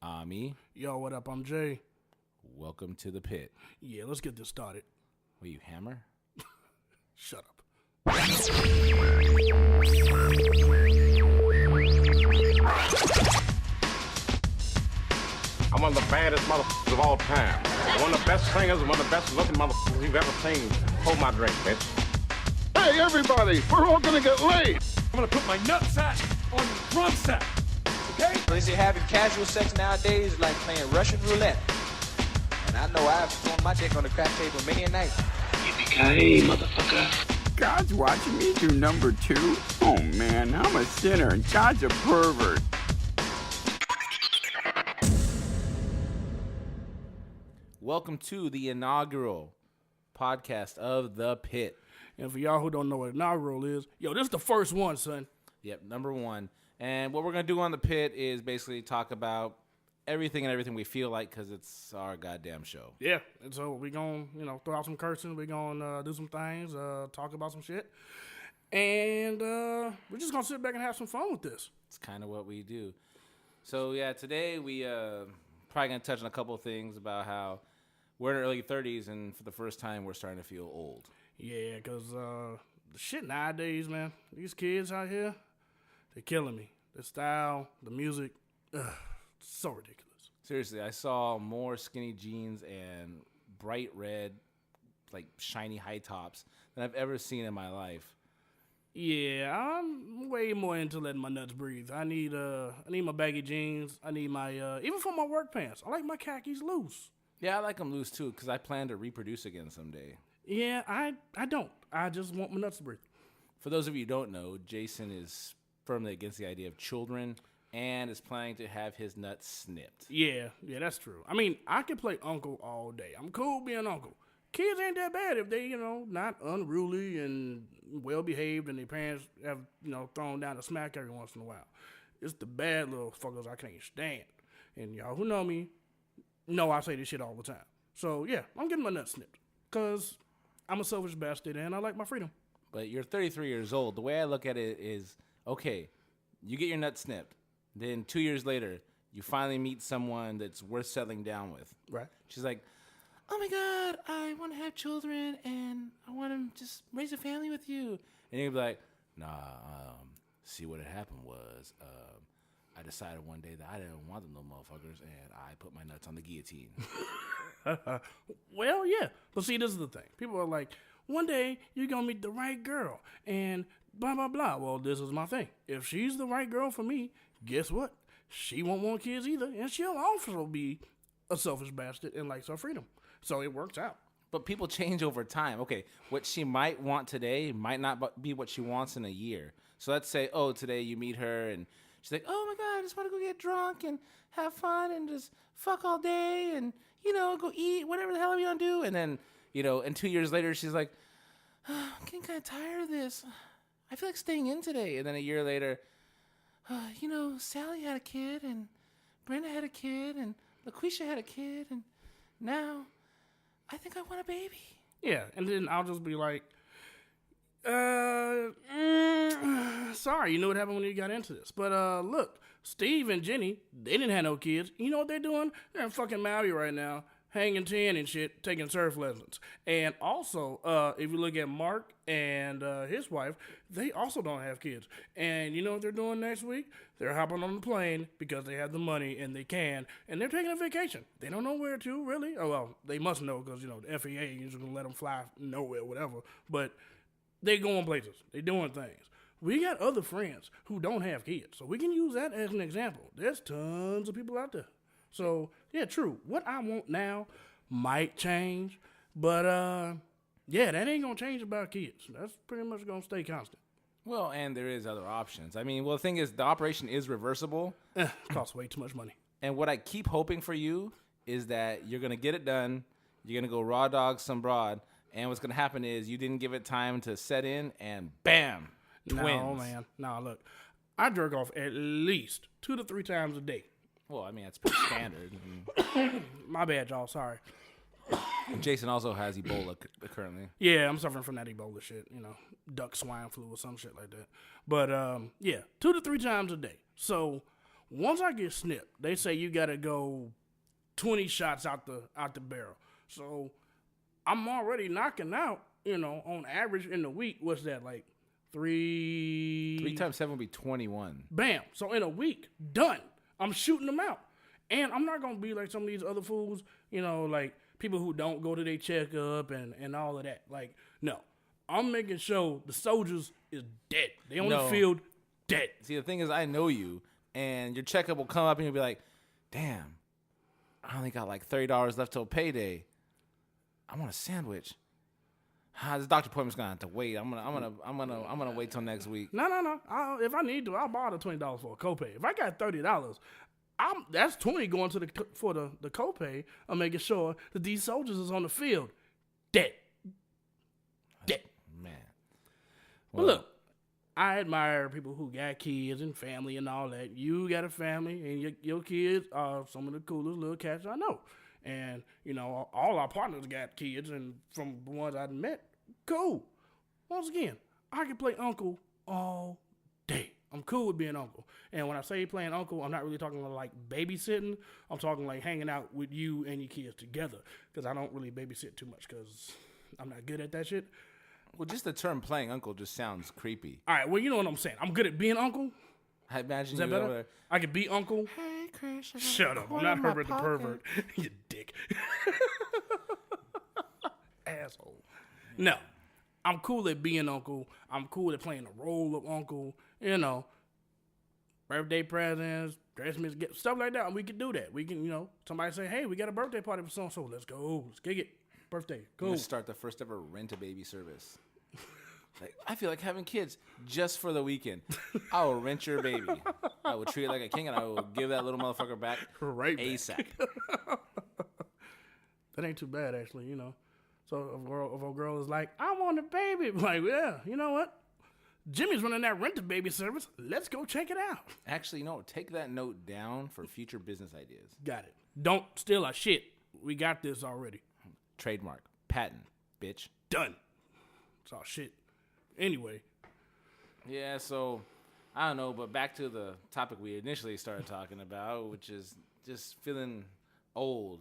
Ami. Yo, what up? I'm Jay. Welcome to the pit. Yeah, let's get this started. Will you hammer? Shut up. I'm one of the baddest motherfuckers of all time. One of the best singers and one of the best looking motherfuckers you've ever seen. Hold my drink, bitch. Hey, everybody, we're all gonna get laid. I'm gonna put my nutsack on your drum set, okay? They say having casual sex nowadays is like playing Russian roulette. And I know I've thrown my dick on the crack table many a night. Yippee-ki-yay, motherfucker. God's watching me do number 2? Oh man, I'm a sinner and God's a pervert. Welcome to the inaugural podcast of The Pit. And for y'all who don't know what inaugural is, yo, this is the first one, son. Yep, number one. And what we're going to do on The Pit is basically talk about everything and everything we feel like because it's our goddamn show. Yeah, and so we're going to, throw out some cursing. We're going to do some things, talk about some shit. And we're just going to sit back and have some fun with this. It's kind of what we do. So, yeah, today we probably going to touch on a couple of things about how we're in our early 30s and for the first time we're starting to feel old. Yeah, because the shit nowadays, man, these kids out here, they're killing me. The style, the music, so ridiculous. Seriously, I saw more skinny jeans and bright red, like shiny high tops than I've ever seen in my life. Yeah, I'm way more into letting my nuts breathe. I need my baggy jeans. I need my even for my work pants. I like my khakis loose. Yeah, I like them loose too because I plan to reproduce again someday. Yeah, I don't. I just want my nuts to breathe. For those of you who don't know, Jason is firmly against the idea of children and is planning to have his nuts snipped. Yeah, that's true. I mean, I can play uncle all day. I'm cool being uncle. Kids ain't that bad if they, not unruly and well-behaved and their parents have, thrown down a smack every once in a while. It's the bad little fuckers I can't stand. And y'all who know me know I say this shit all the time. So, yeah, I'm getting my nuts snipped because I'm a selfish bastard and I like my freedom. But you're 33 years old. The way I look at it is, okay, you get your nuts snipped. Then 2 years later, you finally meet someone that's worth settling down with. Right. She's like, oh my God, I want to have children and I want to just raise a family with you. And you'll be like, nah, see what had happened was I decided one day that I didn't want them little motherfuckers and I put my nuts on the guillotine. Well, yeah. But see, this is the thing. People are like, one day you're going to meet the right girl and blah, blah, blah. Well, this is my thing. If she's the right girl for me, guess what? She won't want kids either. And she'll also be a selfish bastard and likes her freedom. So it works out. But people change over time. Okay, what she might want today might not be what she wants in a year. So let's say, today you meet her and she's like, oh my God, I just want to go get drunk and have fun and just fuck all day and, go eat, whatever the hell we want to do. And then, and 2 years later, she's like, I'm getting kind of tired of this. I feel like staying in today. And then a year later, Sally had a kid and Brenda had a kid and LaQuisha had a kid and now I think I want a baby. Yeah, and then I'll just be like, sorry, you know what happened when you got into this. But look, Steve and Jenny, they didn't have no kids. You know what they're doing? They're in fucking Maui right now, hanging tin and shit, taking surf lessons. And also, if you look at Mark and his wife, they also don't have kids. And you know what they're doing next week? They're hopping on the plane because they have the money and they can, and they're taking a vacation. They don't know where to, really. Oh, well, they must know because, the FAA is going to let them fly nowhere, whatever. But they going places. They doing things. We got other friends who don't have kids, so we can use that as an example. There's tons of people out there. So, yeah, true. What I want now might change, but, yeah, that ain't going to change about kids. That's pretty much going to stay constant. Well, and there is other options. I mean, the thing is, the operation is reversible. It costs way too much money. And what I keep hoping for you is that you're going to get it done, you're going to go raw dog some broad, and what's going to happen is you didn't give it time to set in, and bam, twins. No, man. No, look, I jerk off at least 2 to 3 times a day. Well, I mean, that's pretty standard. My bad, y'all. Sorry. Jason also has Ebola currently. Yeah, I'm suffering from that Ebola shit, duck swine flu or some shit like that. But, yeah, 2 to 3 times a day. So Once I get snipped, they say you gotta go 20 shots out the barrel. So I'm already knocking out, on average in the week. What's that, like 3 times 7 would be 21. Bam. So in a week, done. I'm shooting them out. And I'm not going to be like some of these other fools, like people who don't go to their checkup and all of that. Like, no. I'm making sure the soldiers is dead. They on the field, dead. See, the thing is, I know you, and your checkup will come up, and you'll be like, damn, I only got like $30 left till payday. I want a sandwich. This doctor appointment's gonna have to wait. I'm gonna wait till next week. No. If I need to, I'll borrow the $20 for a copay. If I got $30, that's 20 going to for the copay. I'm making sure that these soldiers is on the field, dead. Man. Well, but look, I admire people who got kids and family and all that. You got a family, and your kids are some of the coolest little cats I know. And, all our partners got kids, and from the ones I've met, cool. Once again, I can play uncle all day. I'm cool with being uncle. And when I say playing uncle, I'm not really talking like babysitting. I'm talking like hanging out with you and your kids together. Because I don't really babysit too much because I'm not good at that shit. Well, just the term playing uncle just sounds creepy. All right, well, you know what I'm saying. I'm good at being uncle. I imagine Is that you better? over there. I could be uncle. Hey, Chris. Shut up. I'm not Herbert the pervert. You dick. Asshole. No. I'm cool at being uncle. I'm cool at playing the role of uncle. Birthday presents, Christmas gifts, stuff like that. We can do that. We can, somebody say, hey, we got a birthday party for so-and-so. Let's go. Let's kick it. Birthday. Cool. Let's start the first ever rent-a-baby service. Like, I feel like having kids just for the weekend. I will rent your baby. I will treat it like a king, and I will give that little motherfucker back Right back. ASAP. That ain't too bad, actually, So if a girl is like, I want a baby. I'm like, yeah, you know what? Jimmy's running that rent-a-baby service. Let's go check it out. Actually, no. Take that note down for future business ideas. Got it. Don't steal our shit. We got this already. Trademark. Patent. Bitch. Done. It's all shit. Anyway. Yeah, so, I don't know, but back to the topic we initially started talking about, which is just feeling old.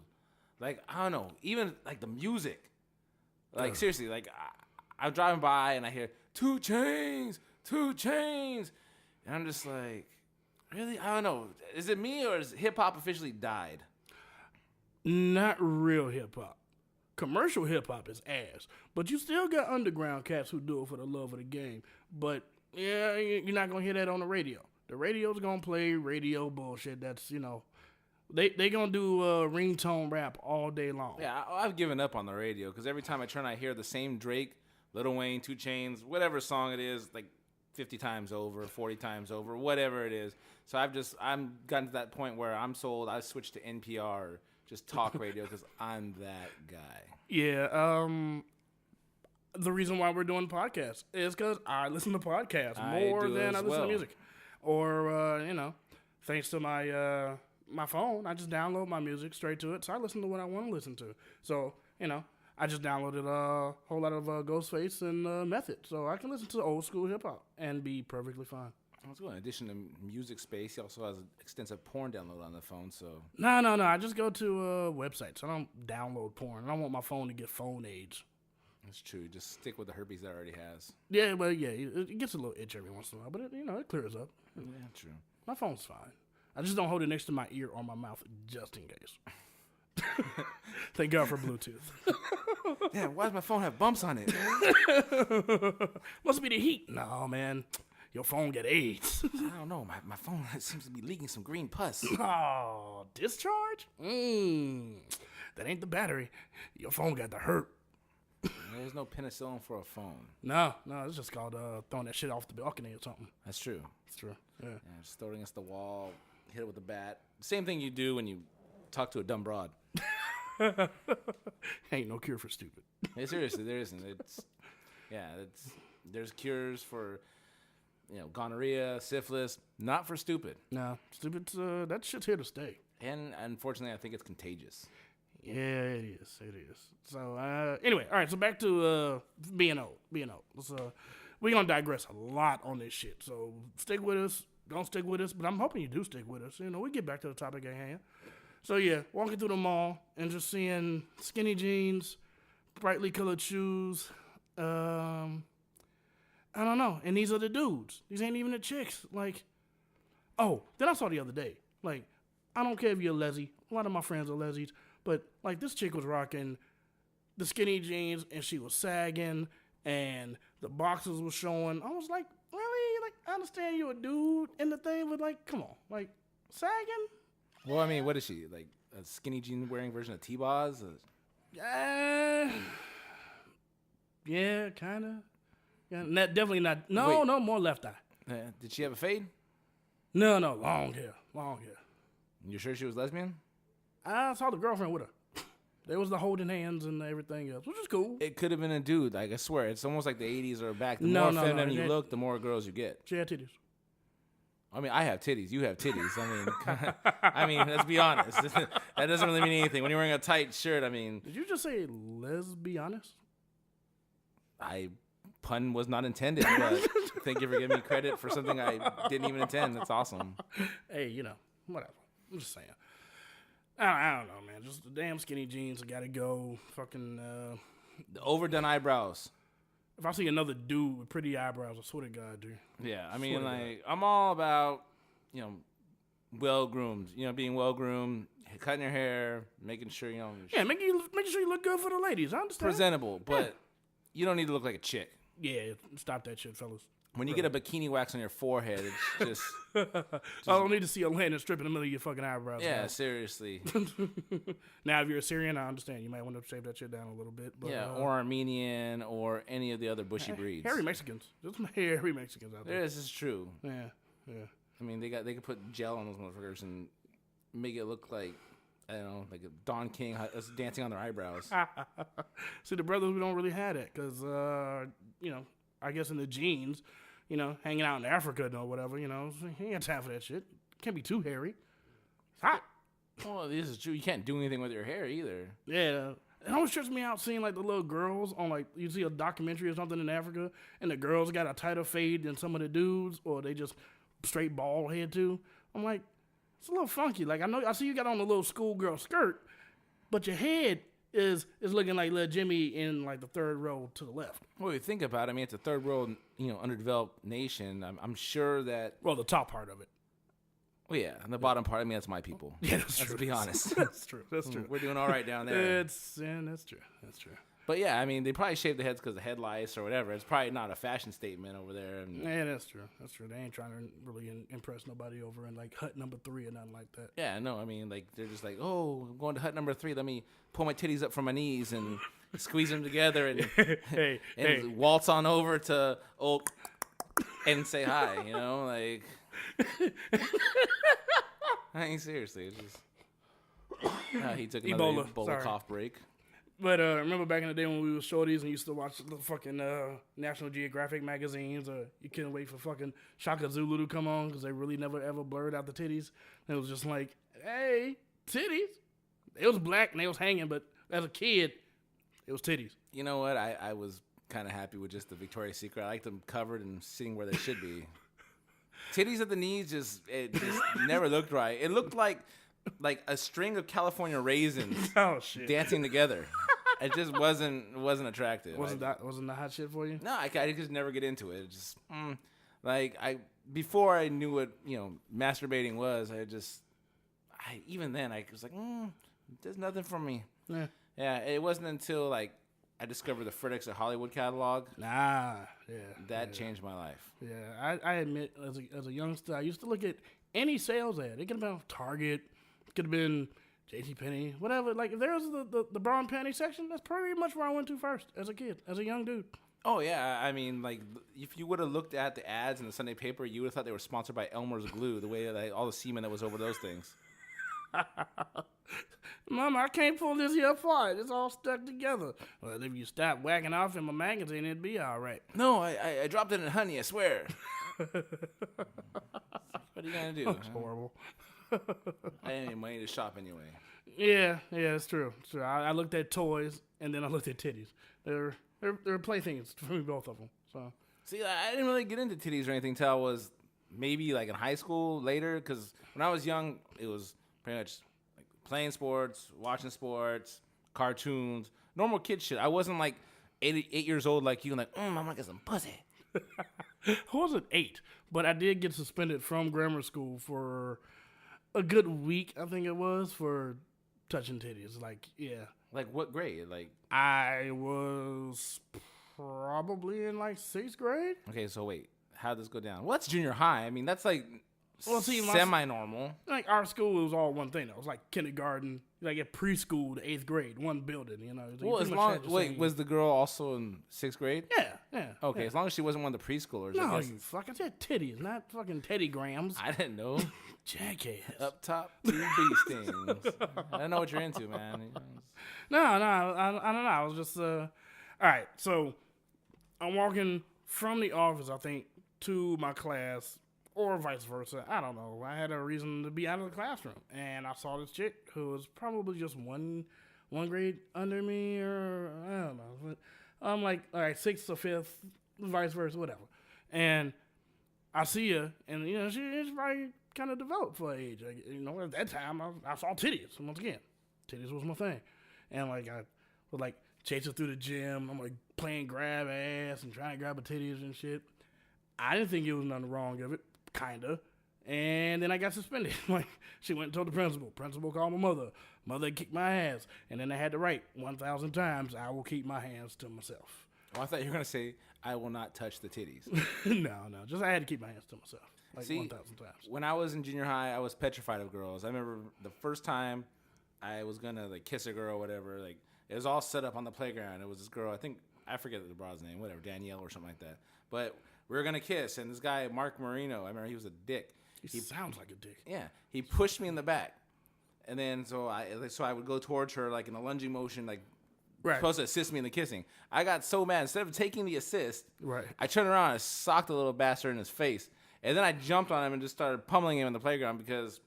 Like, I don't know, even, like, the music. Like, seriously, like, I'm driving by and I hear, 2 Chainz. And I'm just like, really? I don't know. Is it me or has hip-hop officially died? Not real hip-hop. Commercial hip-hop is ass. But you still got underground cats who do it for the love of the game. But, yeah, you're not going to hear that on the radio. The radio's going to play radio bullshit that's, They going to do ringtone rap all day long. Yeah, I've given up on the radio because every time I turn, I hear the same Drake, Lil Wayne, 2 Chainz, whatever song it is, like 50 times over, 40 times over, whatever it is. So I'm gotten to that point where I'm sold. I switched to NPR, or just talk radio, because I'm that guy. Yeah. The reason why we're doing podcasts is because I listen to podcasts more than I listen to music. Or, thanks to my phone, I just download my music straight to it, so I listen to what I want to listen to. So, I just downloaded a whole lot of Ghostface and Method, so I can listen to old school hip hop and be perfectly fine. That's good. In addition to music space, he also has an extensive porn download on the phone. So no, I just go to websites. I don't download porn. I don't want my phone to get phone age. That's true. Just stick with the herpes that it already has. Yeah, well, yeah, it gets a little itch every once in a while, but it clears up. Yeah, true. My phone's fine. I just don't hold it next to my ear or my mouth just in case. Thank God for Bluetooth. Yeah, why does my phone have bumps on it? Must be the heat. No, man. Your phone got AIDS. I don't know. My phone seems to be leaking some green pus. Oh, discharge? That ain't the battery. Your phone got the hurt. There's no penicillin for a phone. No, it's just called throwing that shit off the balcony or something. That's true. It's true. Yeah. Just throw it against the wall, hit it with a bat. Same thing you do when you talk to a dumb broad. Ain't no cure for stupid. Hey, seriously, there isn't. There's cures for, gonorrhea, syphilis, not for stupid. No, stupid. That shit's here to stay. And unfortunately, I think it's contagious. Yeah, it is. So anyway, all right. So back to being old. Let's, we're gonna digress a lot on this shit. So stick with us. don't stick with us, but I'm hoping you do stick with us. You know, we get back to the topic at hand. So yeah, walking through the mall and just seeing skinny jeans, brightly colored shoes. I don't know. And these are the dudes. These ain't even the chicks. Like, oh, then I saw the other day. Like, I don't care if you're a leslie. A lot of my friends are lesbies. But, like, this chick was rocking the skinny jeans, and she was sagging, and the boxers were showing. I was like, really? Like, I understand you're a dude in the thing, but, like, come on. Like, sagging? Well, I mean, what is she? Like a skinny jean wearing version of T-Boz? Yeah, kind of. Yeah, definitely not. No, Wait. no, more left eye. Did she have a fade? No, long hair. You sure she was lesbian? I saw the girlfriend with her. There was the holding hands and everything else, which is cool. It could have been a dude. Like, I swear, it's almost like the 80s are back. The No, more feminine you that- look, the more girls you get. She had titties. I mean, I have titties. You have titties. I mean, let's be honest. That doesn't really mean anything. When you're wearing a tight shirt, I mean, Did you just say lesbianist? pun was not intended, but thank you for giving me credit for something I didn't even intend. That's awesome. Hey, you know, whatever. I'm just saying. I don't know, man. Just the damn skinny jeans. I gotta go. Fucking. The overdone eyebrows. If I see another dude with pretty eyebrows, I swear to God, dude. Yeah, I mean, Swear to like, I'm all about, well-groomed. Being well-groomed, cutting your hair, making sure, Yeah, making sure you look good for the ladies. I understand. presentable, but you don't need to look like a chick. Yeah, stop that shit, fellas. When you get a bikini wax on your forehead, it's just, I don't need to see a landing strip in the middle of your fucking eyebrows. yeah, guys. seriously. Now, if you're a Syrian, I understand. You might want to shave that shit down a little bit. But, Yeah, or Armenian, or any of the other bushy breeds. hairy Mexicans. Just some hairy Mexicans out there. This is true. Yeah. I mean, they could put gel on those motherfuckers and make it look like, I don't know, like a Don King dancing on their eyebrows. See, the brothers, we don't really have that because, I guess in the genes, hanging out in Africa or whatever, he ain't got time for that shit. Can't be too hairy. It's hot. Well, this is true. You can't do anything with your hair either. Yeah. It always trips me out seeing, like, the little girls on, like, you see a documentary or something in Africa, and the girls got a tighter fade than some of the dudes, or they just straight bald head, too. I'm like, it's a little funky. Like, I see you got on a little schoolgirl skirt, but your head is looking like little Jimmy in, like, the third row to the left. Well, you think about it. I mean, it's a third world, underdeveloped nation. I'm sure that. Well, the top part of it. Well, yeah, and the bottom part. I mean, that's my people. Yeah, that's Let's true. be honest. That's true. That's true. We're doing all right down there. That's true. That's true. But yeah, I mean, they probably shave the heads because of head lice or whatever. It's probably not a fashion statement over there. And Yeah, that's true. That's true. They ain't trying to really impress nobody over in, like, hut number 3 or nothing like that. yeah, no, I mean, like, they're just like, oh, I'm going to hut number 3. Let me pull my titties up from my knees and squeeze them together and, Hey, waltz on over to and say hi, like. I mean, seriously, it's just. He took another Ebola, Ebola sorry. cough break. But remember back in the day when we were shorties and used to watch the fucking National Geographic magazines, or you couldn't wait for fucking Shaka Zulu to come on because they really never ever blurred out the titties. And it was just like, hey, titties. It was black and they was hanging, but as a kid, it was titties. You know what? I was kind of happy with just the Victoria's Secret. I like them covered and sitting where they should be. Titties at the knees just never looked right. It looked like a string of California raisins Oh shit! dancing together. It just wasn't attractive. Wasn't that hot shit for you? No, I just never get into it. It just before I knew what masturbating was, even then I was like, there's nothing for me. Yeah, it wasn't until like I discovered the Fredericks at Hollywood catalog Nah, yeah. that changed my life. Yeah, I admit, as a youngster, I used to look at any sales ad. It could have been Target, it could have been JCPenney, whatever. Like, if there was the bra and panty section, that's pretty much where I went to first as a kid, as a young dude. Oh, yeah. I mean, like, if you would have looked at the ads in the Sunday paper, you would have thought they were sponsored by Elmer's Glue, the way that all the semen that was over those things. Mama, I can't pull this here apart. It's all stuck together. Well, if you stop whacking off in my magazine, it'd be all right. No, I dropped it in honey, I swear. What are you going to do? That's horrible. I didn't have money to shop anyway. Yeah, it's true. It's true. I looked at toys, and then I looked at titties. They're playthings for me, both of them. So See, I didn't really get into titties or anything until I was maybe like in high school later, because when I was young, it was pretty much like playing sports, watching sports, cartoons, normal kid shit. I wasn't like 8 years old like you, like, I'm gonna get some pussy. I wasn't 8, but I did get suspended from grammar school for a good week, I think it was, for touching titties. Like, yeah. Like what grade? Like, I was probably in like 6th grade. okay, so wait, how'd this go down? Well, that's junior high. I mean, that's like Well, see, semi-normal. Like our school, it was all one thing. It was like kindergarten, like at preschool to 8th grade, one building. You know. So you Well, as pretty much long had the wait, same- was the girl also in 6th grade? yeah. Okay, yeah. as long as she wasn't one of the preschoolers. I No, guess. you fucking said titties, not fucking Teddy Grams. I didn't know. Jackass. Up top, 2 bee stings. I don't know what you're into, man. No, I don't know. I was just all right. So I'm walking from the office, I think, to my class, or vice versa. I don't know. I had a reason to be out of the classroom, and I saw this chick who was probably just one grade under me, or I don't know. But I'm like, all right, 6th or 5th, vice versa, whatever. And I see her, and you know, she's probably kind of developed for her age. Like, you know, at that time, I saw titties. Once again, titties was my thing. And like I would like chase her through the gym. I'm like playing grab ass and trying to grab her titties and shit. I didn't think it was nothing wrong of it, kinda. And then I got suspended. Like she went and told the principal. Principal called my mother. Mother kicked my ass. And then I had to write 1,000 times, I will keep my hands to myself. Oh, I thought you were gonna say, I will not touch the titties. No, just I had to keep my hands to myself. Like See, 1,000 times. When I was in junior high, I was petrified of girls. I remember the first time I was gonna like kiss a girl or whatever. Like it was all set up on the playground. It was this girl. I forget the broad's name. Whatever, Danielle or something like that. But we were gonna kiss, and this guy Mark Marino. I remember he was a dick. He sounds like a dick. Yeah, he pushed me in the back, and then so I would go towards her like in a lunging motion, like supposed to assist me in the kissing. I got so mad. Instead of taking the assist, I turned around and socked the little bastard in his face, and then I jumped on him and just started pummeling him in the playground because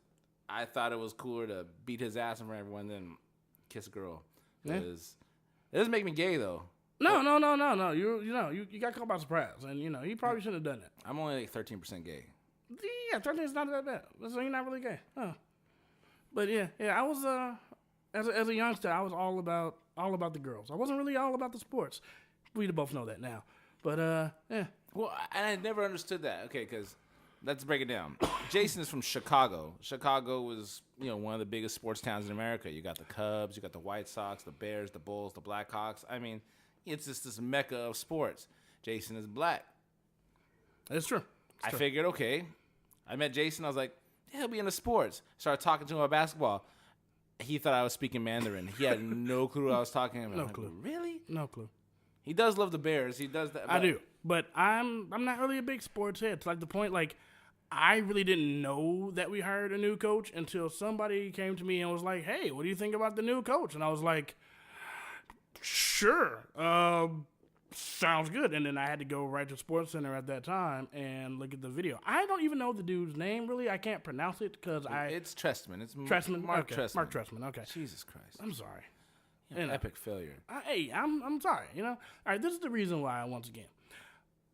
I thought it was cooler to beat his ass in front of everyone than kiss a girl. It doesn't make me gay though. No. You got caught by surprise, and you know you probably shouldn't have done that. I'm only like 13% gay. Yeah, 13 is not that bad. So you're not really gay. Oh. But yeah, I was as a youngster, I was all about the girls. I wasn't really all about the sports. We both know that now. But yeah. Well, I never understood that. Okay, because let's break it down. Jason is from Chicago. Chicago was, one of the biggest sports towns in America. You got the Cubs, you got the White Sox, the Bears, the Bulls, the Blackhawks. I mean, it's just this mecca of sports. Jason is black. That's true. I figured, okay. I met Jason. I was like, yeah, he'll be into sports. Started talking to him about basketball. He thought I was speaking Mandarin. He had no clue what I was talking about. No like, clue. Really? No clue. He does love the Bears. He does that. I do. But I'm not really a big sports head. It's like the point, like, I really didn't know that we hired a new coach until somebody came to me and was like, hey, what do you think about the new coach? And I was like, sure. Sounds good. And then I had to go right to Sports Center at that time and look at the video. I don't even know the dude's name, really. I can't pronounce it because It's Trestman. It's Trestman? Mark Okay. Trestman. Mark Trestman, okay. Jesus Christ. I'm sorry. Epic failure. Hey, I'm sorry, All right, this is the reason why, once again.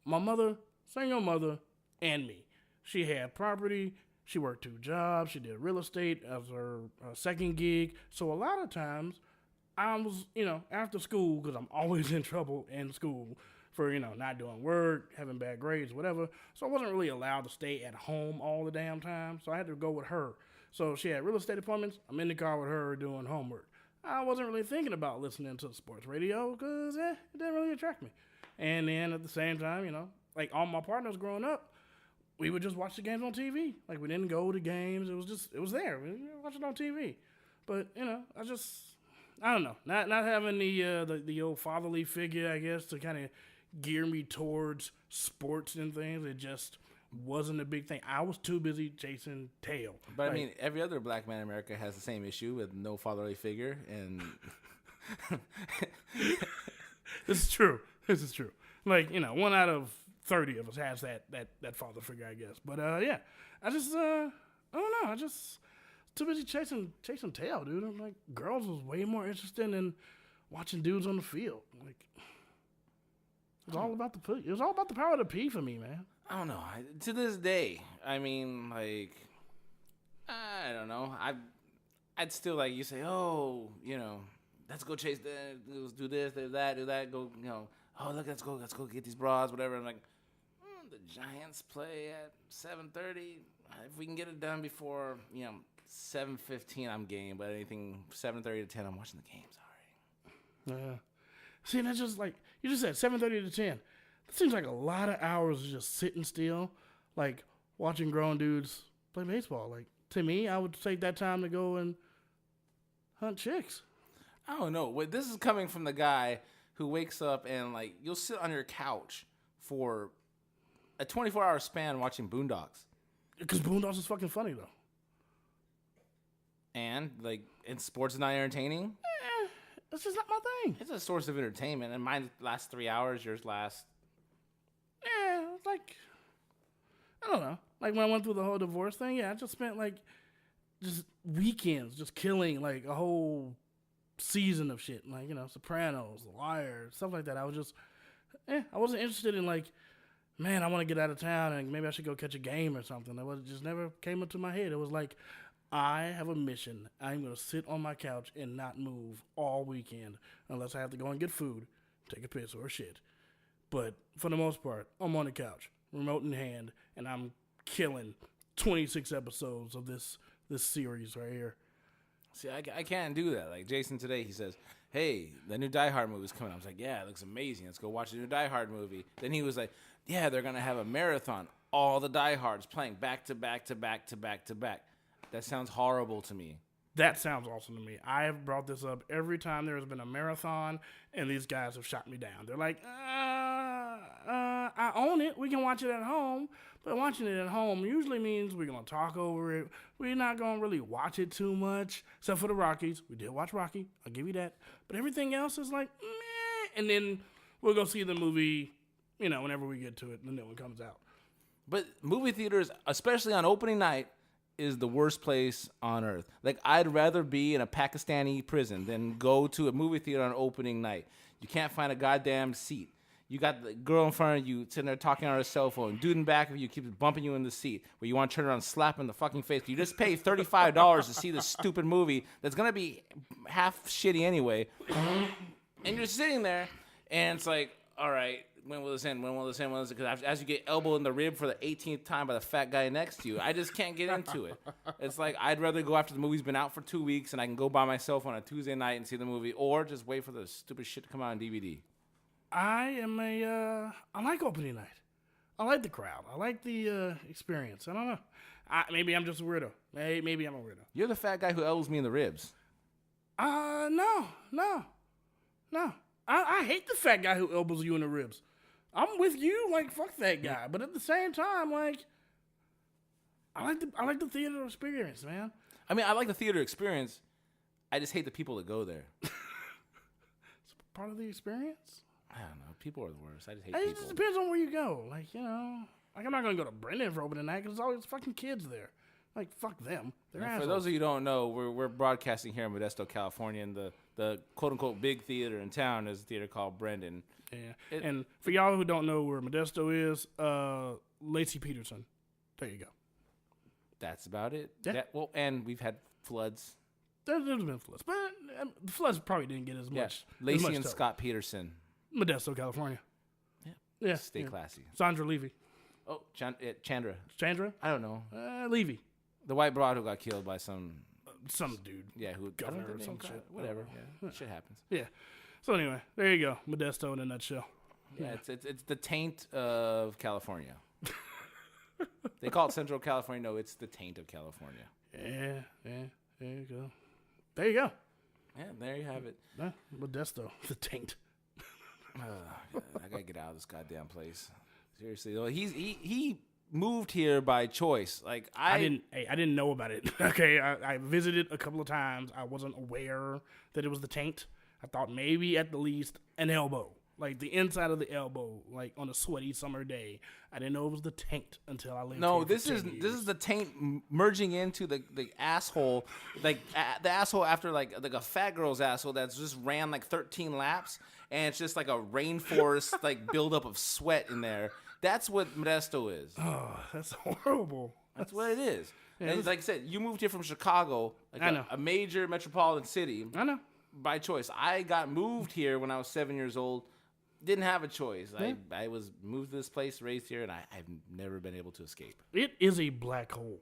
My mother, single mother, and me. She had property. She worked 2 jobs. She did real estate as her second gig. So a lot of times, I was, after school, because I'm always in trouble in school for, not doing work, having bad grades, whatever. So I wasn't really allowed to stay at home all the damn time. So I had to go with her. So she had real estate appointments. I'm in the car with her doing homework. I wasn't really thinking about listening to the sports radio because it didn't really attract me. And then at the same time, like all my partners growing up, we would just watch the games on TV. Like we didn't go to games. It was there. We watched it on TV. But, I don't know. Not having the old fatherly figure, I guess, to kind of gear me towards sports and things. It just wasn't a big thing. I was too busy chasing tail. But I mean, every other black man in America has the same issue with no fatherly figure, and This is true. Like 1 out of 30 of us has that father figure, I guess. But yeah, I don't know. I just too busy chasing tail, dude. I'm like, girls was way more interested in watching dudes on the field. Like, it was all about the power of the pee for me, man. I don't know. To this day, I mean, like, I don't know. I'd still like you say, oh, you know, let's go chase that, let's do this, do that, go, you know, oh look, let's go get these bras, whatever. I'm like, the Giants play at 7:30. If we can get it done before, 7:15, I'm game. But anything 7:30 to 10, I'm watching the games already. See, that's just like you just said, 7:30 to 10. That seems like a lot of hours of just sitting still, like watching grown dudes play baseball. Like to me, I would take that time to go and hunt chicks. I don't know. Wait, this is coming from the guy who wakes up and like you'll sit on your couch for a 24-hour span watching Boondocks. Because Boondocks is fucking funny though. And sports is not entertaining. That's just not my thing. It's a source of entertainment, and mine lasts 3 hours. Yours lasts. It's like I don't know. Like when I went through the whole divorce thing, I just spent like just weekends just killing like a whole season of shit, like Sopranos, The Wire, stuff like that. I was just, I wasn't interested in like, man, I want to get out of town and maybe I should go catch a game or something. That just never came into my head. It was like, I have a mission. I'm going to sit on my couch and not move all weekend unless I have to go and get food, take a piss or shit. But for the most part, I'm on the couch, remote in hand, and I'm killing 26 episodes of this series right here. See, I can't do that. Like Jason today, he says, hey, the new Die Hard movie's coming. I was like, yeah, it looks amazing. Let's go watch the new Die Hard movie. Then he was like, yeah, they're going to have a marathon. All the Die Hards playing back to back to back to back to back. That sounds horrible to me. That sounds awesome to me. I have brought this up every time there has been a marathon, and these guys have shot me down. They're like, I own it. We can watch it at home. But watching it at home usually means we're going to talk over it. We're not going to really watch it too much, except for the Rockies. We did watch Rocky. I'll give you that. But everything else is like, meh. And then we'll go see the movie, whenever we get to it, and the new one comes out. But movie theaters, especially on opening night, is the worst place on earth. Like, I'd rather be in a Pakistani prison than go to a movie theater on opening night. You can't find a goddamn seat. You got the girl in front of you sitting there talking on her cell phone. Dude in back of you keeps bumping you in the seat where you want to turn around and slap him in the fucking face. You just pay $35 to see this stupid movie that's going to be half shitty anyway. And you're sitting there, and it's like, all right, when will this end? When will this end? Because as you get elbowed in the rib for the 18th time by the fat guy next to you, I just can't get into it. It's like, I'd rather go after the movie's been out for 2 weeks and I can go by myself on a Tuesday night and see the movie, or just wait for the stupid shit to come out on DVD. I like opening night. I like the crowd. I like the experience. I don't know. Maybe I'm just a weirdo. Maybe I'm a weirdo. You're the fat guy who elbows me in the ribs. No. I hate the fat guy who elbows you in the ribs. I'm with you, like, fuck that guy. But at the same time, like, I like the theater experience, man. I mean, I like the theater experience. I just hate the people that go there. It's part of the experience. I don't know. People are the worst. I just hate It people. just depends on where you go. Like, like I'm not going to go to Brendan for opening night because there's always fucking kids there. Like, fuck them. They're assholes. For those of you who don't know, we're broadcasting here in Modesto, California, and the quote-unquote big theater in town is a theater called Brendan. Yeah. And for y'all who don't know where Modesto is, Lacey Peterson. There you go. That's about it. Yeah. And we've had floods. There's been floods. But the floods probably didn't get as much. Lacey as much and tow. Scott Peterson. Modesto, California. Yeah. Stay classy. Sandra Levy. Oh, Chandra. Chandra? I don't know. Levy. The white broad who got killed by some dude. Yeah, who Governor or some shit. Whatever. Yeah, shit happens. Yeah. So anyway, there you go. Modesto in a nutshell. Yeah, it's the taint of California. They call it Central California. No, it's the taint of California. Yeah. There you go. There you go. Yeah, there you have it. Modesto, the taint. I gotta get out of this goddamn place. Seriously, though, he moved here by choice. Like I didn't know about it. Okay, I visited a couple of times. I wasn't aware that it was the taint. I thought maybe at the least an elbow, like the inside of the elbow, like on a sweaty summer day. I didn't know it was the taint until I lived here. This is the taint merging into the asshole, like the asshole after like a fat girl's asshole that's just ran like 13 laps, and it's just like a rainforest like buildup of sweat in there. That's what Modesto is. Oh, that's horrible. That's what it is. Yeah, And like I said, you moved here from Chicago, like I know. a major metropolitan city, I know. by choice. I got moved here when I was 7 years old. Didn't have a choice. I was moved to this place, raised here, and I've never been able to escape. It is a black hole.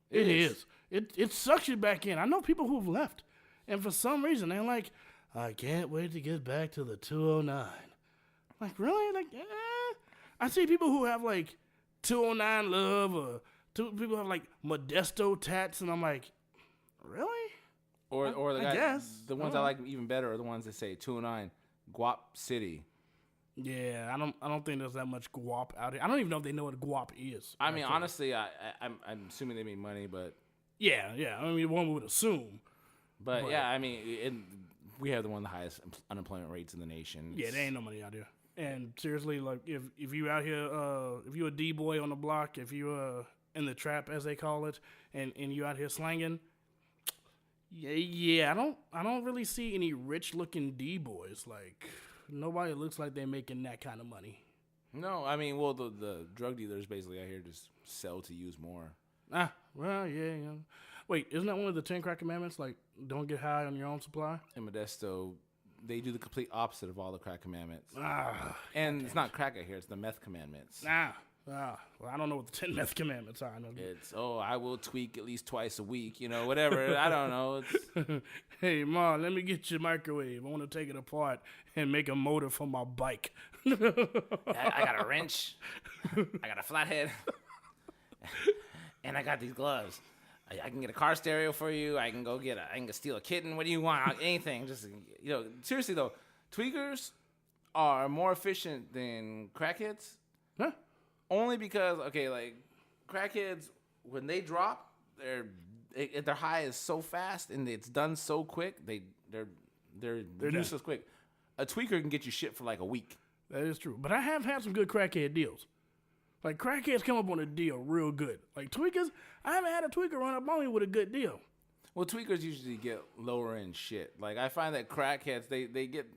It is. It sucks you back in. I know people who've left, and for some reason they're like, I can't wait to get back to the 209. Like, really? Like, I see people who have like 209 love, or people have like Modesto tats, and I'm like, really? Or the I guy, guess. the ones I like even better are the ones that say 209 Guap City. Yeah, I don't think there's that much guap out here. I don't even know if they know what guap is. I mean, honestly, I'm assuming they mean money, but Yeah. I mean, one would assume. But yeah, I mean, we have one of the highest unemployment rates in the nation. Yeah, there ain't no money out there. And seriously, like if you out here, if you a D-boy on the block, if you in the trap as they call it, and you out here slanging, yeah, I don't really see any rich looking D-boys. Like nobody looks like they're making that kind of money. No, I mean, well, the drug dealers basically out here just sell to use more. Well, yeah. Wait, isn't that one of the 10 crack commandments? Like, don't get high on your own supply? In Modesto, they do the complete opposite of all the crack commandments. And it's not crack out here; it's the meth commandments. Well, I don't know what the 10 meth commandments are. It's I will tweak at least twice a week. Whatever. I don't know. It's, Hey, Ma, let me get your microwave. I want to take it apart and make a motor for my bike. I got a wrench. I got a flathead. And I got these gloves. I can get a car stereo for you. I can go steal a kitten. What do you want? Anything. Just, seriously though, tweakers are more efficient than crackheads. Huh? Only because, like crackheads, when they drop, their high is so fast and it's done so quick. They're useless quick. A tweaker can get you shit for like a week. That is true. But I have had some good crackhead deals. Like, crackheads come up on a deal real good. Like, tweakers, I haven't had a tweaker run up on me with a good deal. Well, tweakers usually get lower end shit. Like, I find that crackheads, they get,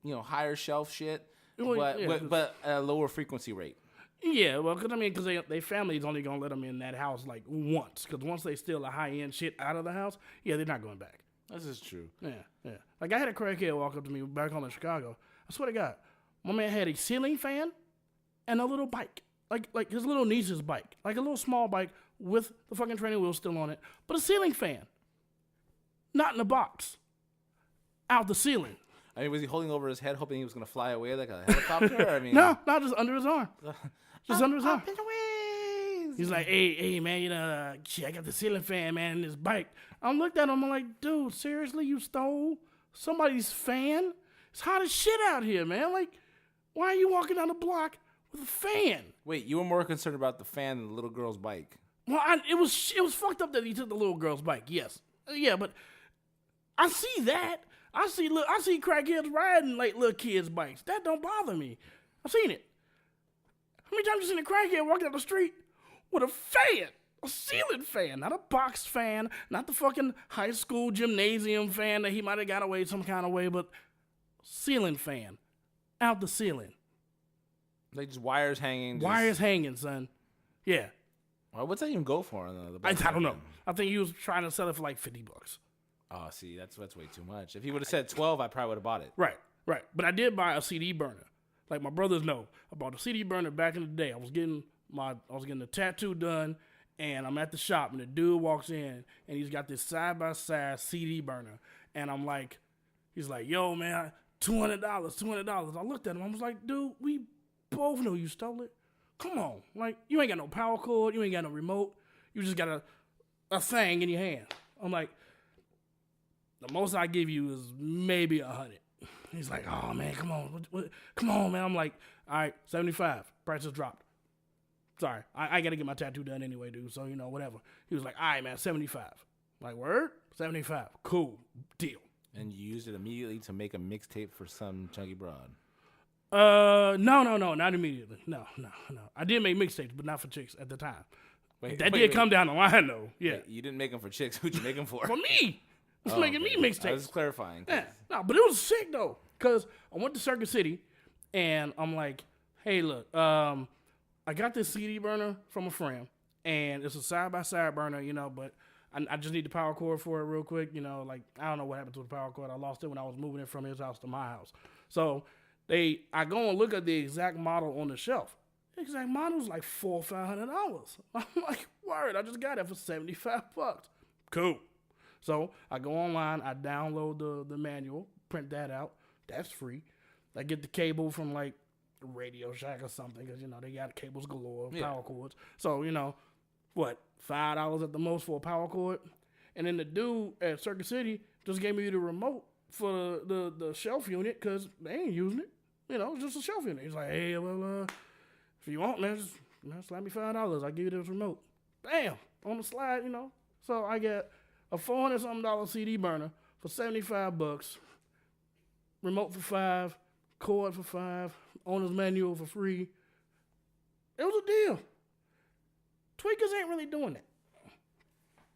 higher shelf shit, but at a lower frequency rate. Yeah, well, because they family's only going to let them in that house, like, once. Because once they steal the high-end shit out of the house, yeah, they're not going back. This is true. Yeah. Like, I had a crackhead walk up to me back home in Chicago. I swear to God, my man had a ceiling fan and a little bike. Like his little niece's bike. Like a little small bike with the fucking training wheel still on it. But a ceiling fan. Not in a box. Out the ceiling. I mean, was he holding over his head hoping he was going to fly away like a helicopter? I mean, No, just under his arm. Just under his arm. Up in the waves. He's like, hey, man, I got the ceiling fan, man, and this bike. I looked at him, I'm like, dude, seriously, you stole somebody's fan? It's hot as shit out here, man. Like, why are you walking down the block with a fan? Wait, you were more concerned about the fan than the little girl's bike. Well, it was fucked up that he took the little girl's bike. Yes, yeah, but I see that. I see crackheads riding like little kids' bikes. That don't bother me. I've seen it. How many times you seen a crackhead walking down the street with a fan, a ceiling fan, not a box fan, not the fucking high school gymnasium fan that he might have got away some kind of way, but ceiling fan, out the ceiling. Like just wires hanging. Wires hanging, son. Yeah. Well, what's that even go for? I don't know. I think he was trying to sell it for like $50. Oh, see, that's way too much. If he would have said 12, I probably would have bought it. Right. But I did buy a CD burner. Like my brothers know, I bought a CD burner back in the day. I was getting a tattoo done, and I'm at the shop, and the dude walks in, and he's got this side-by-side CD burner, and I'm like, he's like, yo, man, $200. I looked at him, I was like, dude, we both know you stole it. Come on. Like, you ain't got no power cord, you ain't got no remote, you just got a thing in your hand. I'm like, the most I give you is maybe $100. He's like, oh, man, come on. Come on, man. I'm like, all right, $75. Price has dropped. Sorry. I got to get my tattoo done anyway, dude. So, whatever. He was like, all right, man, $75. I'm like, word? $75. Cool. Deal. And you used it immediately to make a mixtape for some chunky broad. No, not immediately. No. I did make mixtapes, but not for chicks at the time. That did come down the line, though. Yeah. Wait, you didn't make them for chicks. Who'd you make them for? For me. It's making me mixtapes. I was clarifying. Yeah. No, but it was sick, though. Because I went to Circuit City, and I'm like, hey, look, I got this CD burner from a friend, and it's a side-by-side burner, but I just need the power cord for it real quick, like, I don't know what happened to the power cord. I lost it when I was moving it from his house to my house. So I go and look at the exact model on the shelf. The exact model is like $400 or $500. I'm like, word, I just got it for $75. Cool. So I go online, I download the manual, print that out. That's free. I get the cable from like Radio Shack or something because, they got cables galore, power cords. So, what, $5 at the most for a power cord? And then the dude at Circuit City just gave me the remote for the shelf unit because they ain't using it. It's just a shelf unit. He's like, hey, well, if you want, man, just slap me $5. I'll give you this remote. Bam! On the slide, So I got a $400-something CD burner for $75, remote for $5, cord for $5, owner's manual for free. It was a deal. Tweakers ain't really doing that.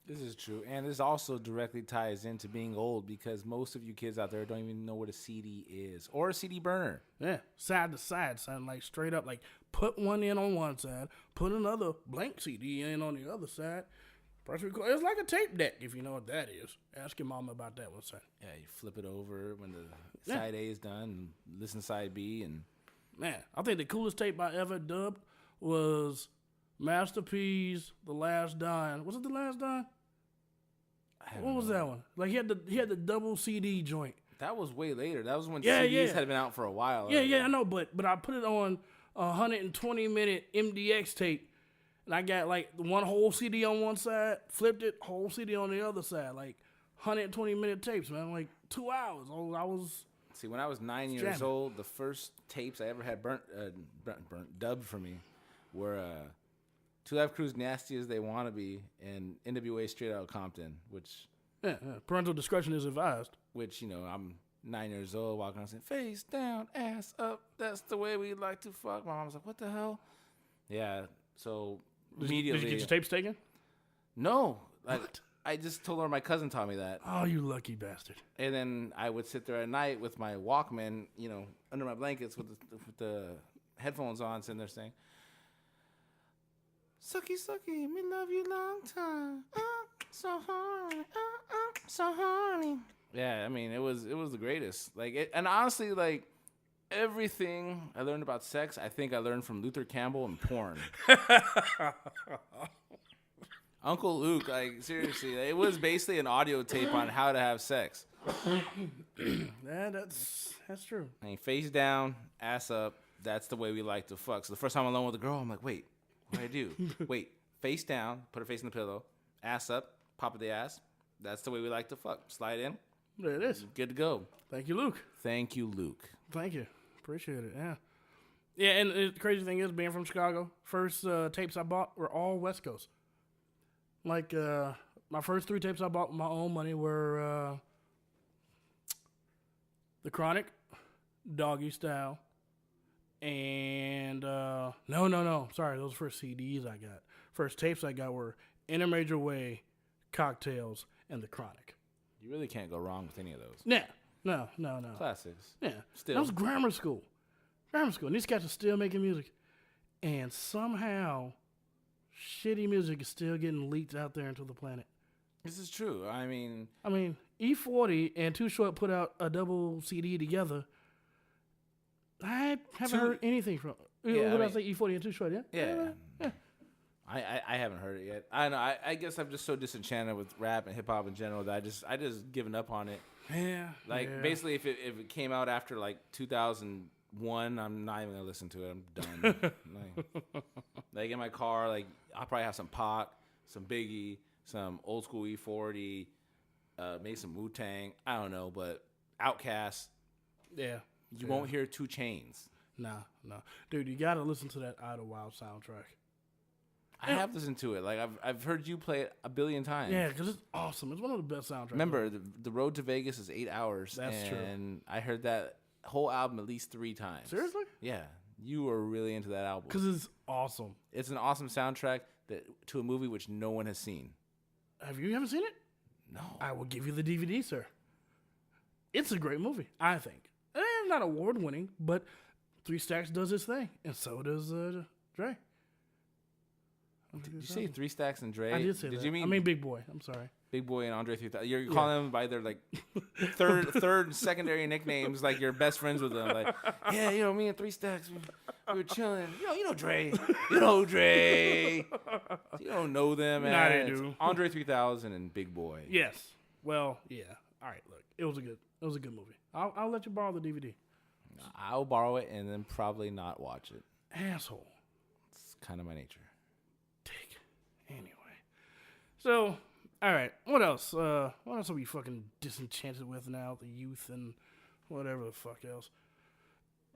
This is true. And this also directly ties into being old because most of you kids out there don't even know what a CD is or a CD burner. Yeah, side to side, son, like straight up, like put one in on one side, put another blank CD in on the other side. Press record. It's like a tape deck, if you know what that is. Ask your mama about that one second. Yeah, you flip it over when the side A is done and listen to side B. And man, I think the coolest tape I ever dubbed was Master P's The Last Dine. Was it The Last Dine? What was that one? Like he had the double CD joint. That was way later. That was when CDs had been out for a while. Yeah, I know, but I put it on a 120-minute MDX tape, and I got like one whole CD on one side, flipped it, whole CD on the other side, like 120-minute tapes, man, like 2 hours. I was. See, when I was 9 years old, the first tapes I ever had burnt dubbed for me were Two Live Crew's Nasty as They Wanna Be and NWA Straight Outta Compton, which parental discretion is advised. Which, I'm 9 years old walking around saying, face down, ass up, that's the way we like to fuck. My mom was like, what the hell? Yeah, so immediately. Did you get your tapes taken? No. What? I just told her my cousin taught me that. Oh, you lucky bastard. And then I would sit there at night with my Walkman, under my blankets with the headphones on, sitting there saying, sucky, sucky, me love you long time. So horny, so horny. Yeah, I mean, it was the greatest. And honestly, everything I learned about sex, I think I learned from Luther Campbell and porn. Uncle Luke, seriously, it was basically an audio tape on how to have sex. Yeah, that's true. I mean, face down, ass up. That's the way we like to fuck. So the first time I'm alone with a girl, I'm like, wait, what do I do? Wait, face down, put her face in the pillow, ass up, pop at the ass. That's the way we like to fuck. Slide in. There it is. Good to go. Thank you, Luke. Thank you, Luke. Thank you. Appreciate it. Yeah. Yeah, and the crazy thing is, being from Chicago, first tapes I bought were all West Coast. My first 3 tapes I bought with my own money were The Chronic, Doggy Style, and no. Sorry, those first CDs I got. First tapes I got were In a Major Way, Cocktails, and The Chronic. You really can't go wrong with any of those. Yeah. No. Classics. Yeah. Still. That was grammar school. And these cats are still making music. And somehow, shitty music is still getting leaked out there into the planet. This is true. I mean, E40 and Too Short put out a double CD together. I haven't heard anything from. Yeah, what did I say? E40 and Too Short, yeah? Yeah. I haven't heard it yet. I know. I guess I'm just so disenchanted with rap and hip hop in general that I just given up on it. Yeah. Basically, if it came out after 2001, I'm not even gonna listen to it. I'm done. In my car, I'll probably have some Pac, some Biggie, some old school E40, maybe some Wu-Tang. I don't know, but Outkast. Yeah. You won't hear 2 Chainz. No. Dude, you gotta listen to that Idlewild soundtrack. I have listened to it. I've heard you play it a billion times. Yeah, because it's awesome. It's one of the best soundtracks. Remember, the Road to Vegas is 8 hours. That's true. And I heard that whole album at least 3 times. Seriously? Yeah. You were really into that album. Because it's awesome. It's an awesome soundtrack to a movie which no one has seen. You haven't seen it? No. I will give you the DVD, sir. It's a great movie, I think. Not award-winning, but 3 Stacks does his thing, and so does Dre. Did you say Three Stacks and Dre? I did say that. You mean I mean Big Boy. I'm sorry. Big Boy and Andre 3000? You're calling them by their like third and secondary nicknames, like you're best friends with them. Like, yeah, you know, me and Three Stacks, we were chilling. You know Dre. You know Dre. You don't know them, man. Nah, they It's do. Andre 3000 and Big Boy. Yes. Well, yeah. All right. Look, it was a good movie. I'll let you borrow the DVD. I'll borrow it and then probably not watch it. Asshole. It's kind of my nature. Dick. Anyway. So, all right. What else? What else are we fucking disenchanted with now? The youth and whatever the fuck else.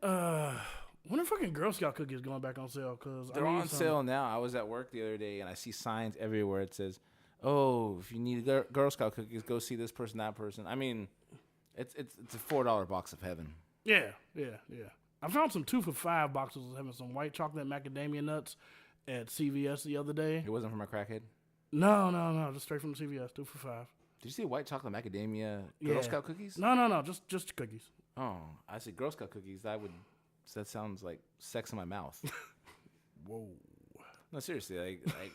When are fucking Girl Scout cookies going back on sale? Cause They're on sale now. I was at work the other day and I see signs everywhere. It says, "Oh, if you need Girl Scout cookies, go see this person, that person." I mean, it's a $4 box of heaven. Yeah. I found some 2 for $5 boxes having some white chocolate macadamia nuts at CVS the other day. It wasn't from a crackhead. No, just straight from the CVS, 2 for $5. Did you see white chocolate macadamia Girl Scout cookies? No, just cookies. Oh, I see Girl Scout cookies. That sounds like sex in my mouth. Whoa. No, seriously, like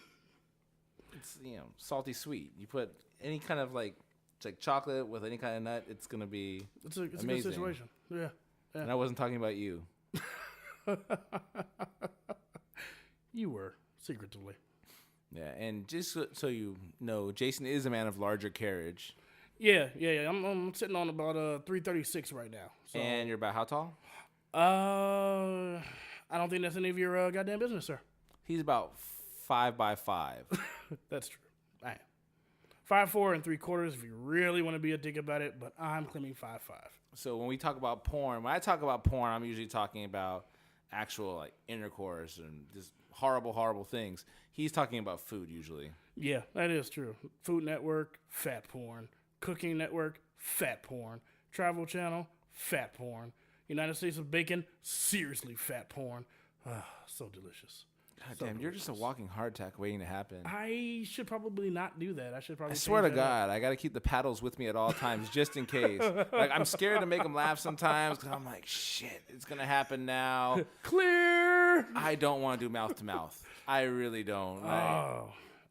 it's salty sweet. You put any kind of like chocolate with any kind of nut, it's gonna be It's a good amazing. situation. Yeah. And I wasn't talking about you. You were secretively. Yeah, and just so you know, Jason is a man of larger carriage. Yeah. I'm sitting on about 336 right now. So, And you're about how tall? I don't think that's any of your goddamn business, sir. He's about 5'5". That's true. I am 5'4" 3/4" if you really want to be a dick about it, but I'm claiming 5'5". So when we talk about porn, when I talk about porn, I'm usually talking about actual like intercourse and just horrible things. He's talking about food usually. Yeah, that is true. Food Network, fat porn. Cooking Network, fat porn. Travel Channel, fat porn. United States of Bacon, seriously fat porn. So delicious. God damn, you're just a walking heart attack waiting to happen. I should probably not do that. I should probably. I swear to change that up. God, I got to keep the paddles with me at all times just in case. Like I'm scared to make them laugh sometimes because I'm like, shit, it's gonna happen now. Clear. I don't want to do mouth to mouth. I really don't. Like,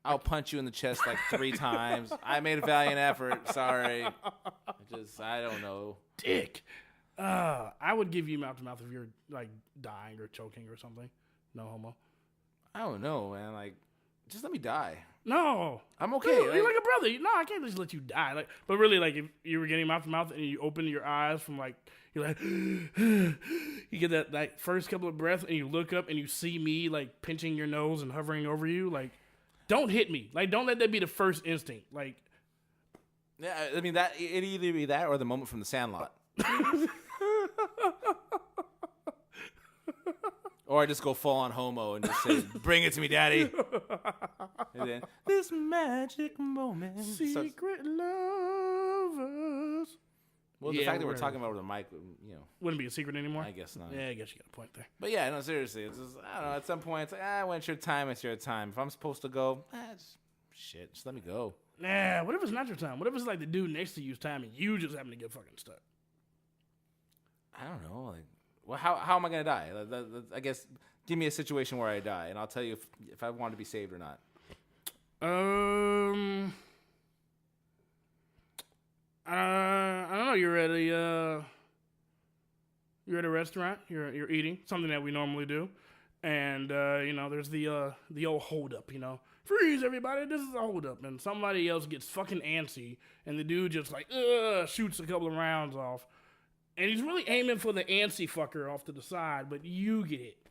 I'll punch you in the chest like 3 times. I made a valiant effort. Sorry. I don't know. Dick. I would give you mouth to mouth if you're like dying or choking or something. No homo. I don't know, man. Like, just let me die. No, I'm okay. Dude, you're like a brother. No, I can't just let you die. Like, but really, like, if you were getting mouth to mouth and you open your eyes from like, you're like, you get that like first couple of breaths and you look up and you see me like pinching your nose and hovering over you. Like, don't hit me. Like, don't let that be the first instinct. Like, Yeah, I mean that it'd either be that or the moment from The Sandlot. Or I just go full on homo and just say, "Bring it to me, daddy." And then this magic moment. secret lovers. Well, the Yeah, fact that we're whatever. talking about over the mic, Wouldn't be a secret anymore. I guess not. Yeah, I guess you got a point there. But yeah, no, seriously, it's just, I don't know. At some point, it's like, when it's your time, it's your time. If I'm supposed to go, just let me go. Nah, what if it's not your time? What if it's like the dude next to you's time and you just happen to get fucking stuck? I don't know. Like, well, how am I gonna die? I guess give me a situation where I die, and I'll tell you if I want to be saved or not. I don't know. You're at a restaurant. You're eating something that we normally do, and there's the old hold up. Freeze, everybody! This is a hold up, and somebody else gets fucking antsy, and the dude just like shoots a couple of rounds off, and he's really aiming for the antsy fucker off to the side, but you get hit.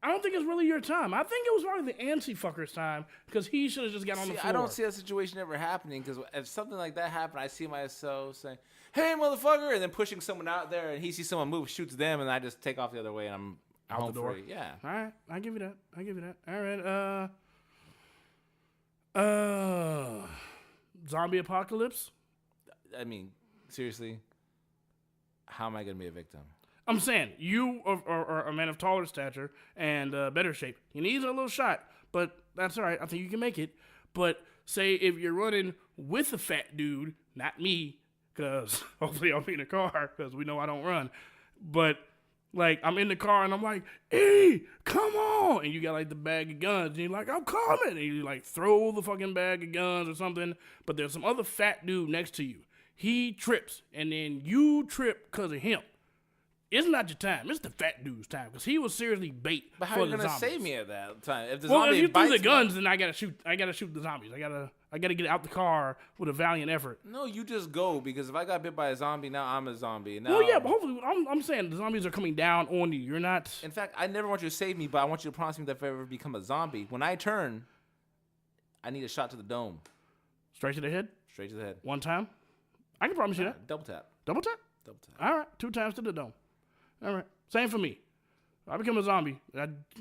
I don't think it's really your time. I think it was probably the antsy fucker's time because he should have just got on the floor. I don't see that situation ever happening because if something like that happened, I see myself saying, "Hey, motherfucker," and then pushing someone out there, and he sees someone move, shoots them, and I just take off the other way, and I'm Out home the door. free. Yeah. All right, I give you that. All right. Zombie apocalypse. I mean, seriously, how am I gonna be a victim? I'm saying you are a man of taller stature and better shape. You need a little shot, but that's all right. I think you can make it. But say if you're running with a fat dude, not me, because hopefully I'll be in a car because we know I don't run. But Like, I'm in the car and I'm like, "Hey, come on!" And you got like the bag of guns, and you're like, "I'm coming!" And you like throw the fucking bag of guns or something. But there's some other fat dude next to you. He trips, and then you trip because of him. It's not your time. It's the fat dude's time because he was seriously bait But how for are you the gonna zombies. save me at that time? If the Well, zombie if you threw bites the me- guns, then I gotta shoot. I gotta shoot the zombies. I gotta get out the car with a valiant effort. No, you just go because if I got bit by a zombie, now I'm a zombie. Now, Well, yeah, but hopefully, I'm saying the zombies are coming down on you. You're not. in fact, I never want you to save me, but I want you to promise me that if I ever become a zombie, when I turn, I need a shot to the dome, Straight to the head, straight to the head. one time. I can promise you that. Double tap, Double tap. double tap. All right, 2 times to the dome. All right, same for me. If I become a zombie,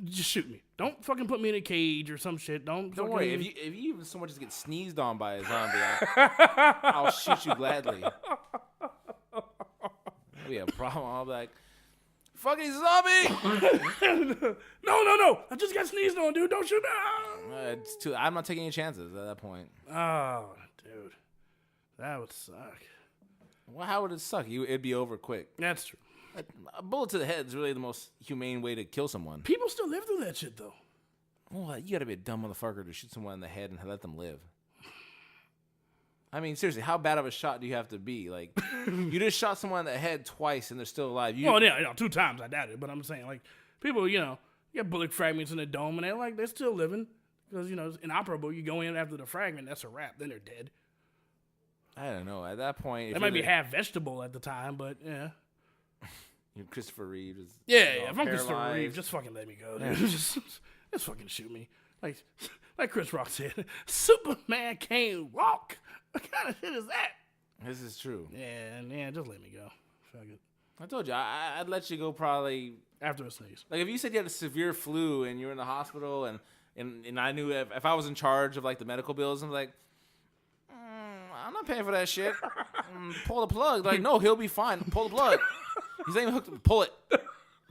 just shoot me. Don't fucking put me in a cage or some shit. Don't Don't fucking- worry, if you even so much as get sneezed on by a zombie, I'll shoot you gladly. That'll be a problem. I'll be like, "Fucking zombie!" No! I just got sneezed on, dude. Don't shoot me. It's too. I'm not taking any chances at that point. Oh, dude, that would suck. Well, how would it suck? It'd be over quick. That's true. A bullet to the head is really the most humane way to kill someone. People still live through that shit though. Well, you gotta be a dumb motherfucker to shoot someone in the head and let them live. I mean, seriously, how bad of a shot do you have to be? Like, you just shot someone in the head twice and they're still alive. Well, yeah, 2 times I doubt it, but I'm saying like people, you get bullet fragments in the dome and they're still living because it's inoperable. You go in after the fragment, that's a wrap. Then they're dead. I don't know. At that point, They might be half vegetable at the time, but yeah. Christopher Reeve is Yeah, all if I'm Christopher paralyzed. Reeve, just fucking let me go. Dude. just fucking shoot me. Like Chris Rock said, Superman can't walk. What kind of shit is that? This is true. Yeah, just let me go. Fuck it. I told you, I'd let you go probably. After a sneeze. Like, if you said you had a severe flu and you were in the hospital and I knew if I was in charge of, like, the medical bills, I'm like, I'm not paying for that shit. Pull the plug. Like, no, he'll be fine. Pull the plug. He's not even hooked up. Pull it.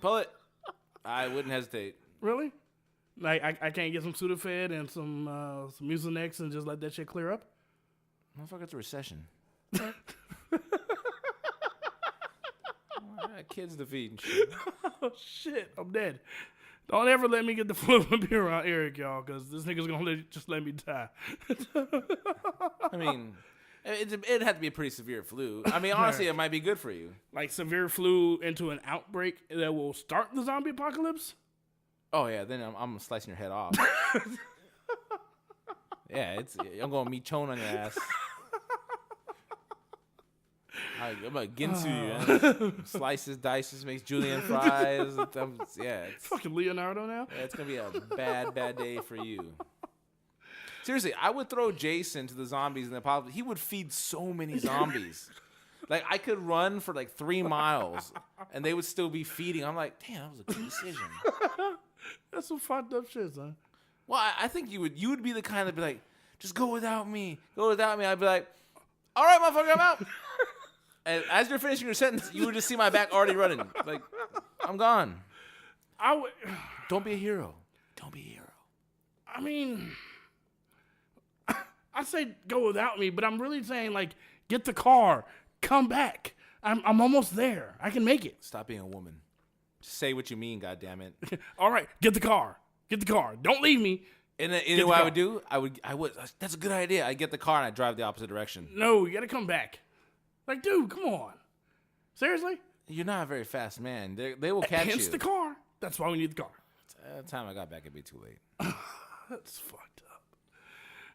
Pull it. I wouldn't hesitate. Really? Like I can't get some Sudafed and some Mucinex and just let that shit clear up? Motherfucker, it's a recession. I got kids to feed and shit. Oh shit, I'm dead. Don't ever let me get the flu and be around Eric, y'all, because this nigga's gonna just let me die. I mean, it'd have to be a pretty severe flu. I mean, honestly, it might be good for you. Like severe flu into an outbreak that will start the zombie apocalypse? Oh, yeah, then I'm slicing your head off. Yeah, I'm going Michonne on your ass. I'm gonna Ginsu you. Slices, dices, makes julienne fries. It's Fucking Leonardo now? it's gonna be a bad day for you. Seriously, I would throw Jason to the zombies in the apocalypse. He would feed so many zombies. Like, I could run for like 3 miles, and they would still be feeding. I'm like, damn, that was a good decision. That's some fucked up shit, son. Well, I think you would be the kind that be like, just go without me. Go without me. I'd be like, all right, motherfucker, I'm out. And as you're finishing your sentence, you would just see my back already running. Like, I'm gone. I would. Don't be a hero. Don't be a hero. I mean, I say go without me, but I'm really saying like get the car, come back. I'm almost there. I can make it. Stop being a woman. Just say what you mean, goddammit. All right, get the car. Get the car. Don't leave me. And then you know what I would do? I would. That's a good idea. I get the car and I drive the opposite direction. No, you gotta come back. Like, dude, come on. Seriously? You're not a very fast man. They will catch Hence you. the car. That's why we need the car. By the time I got back, it'd be too late. That's fucked up.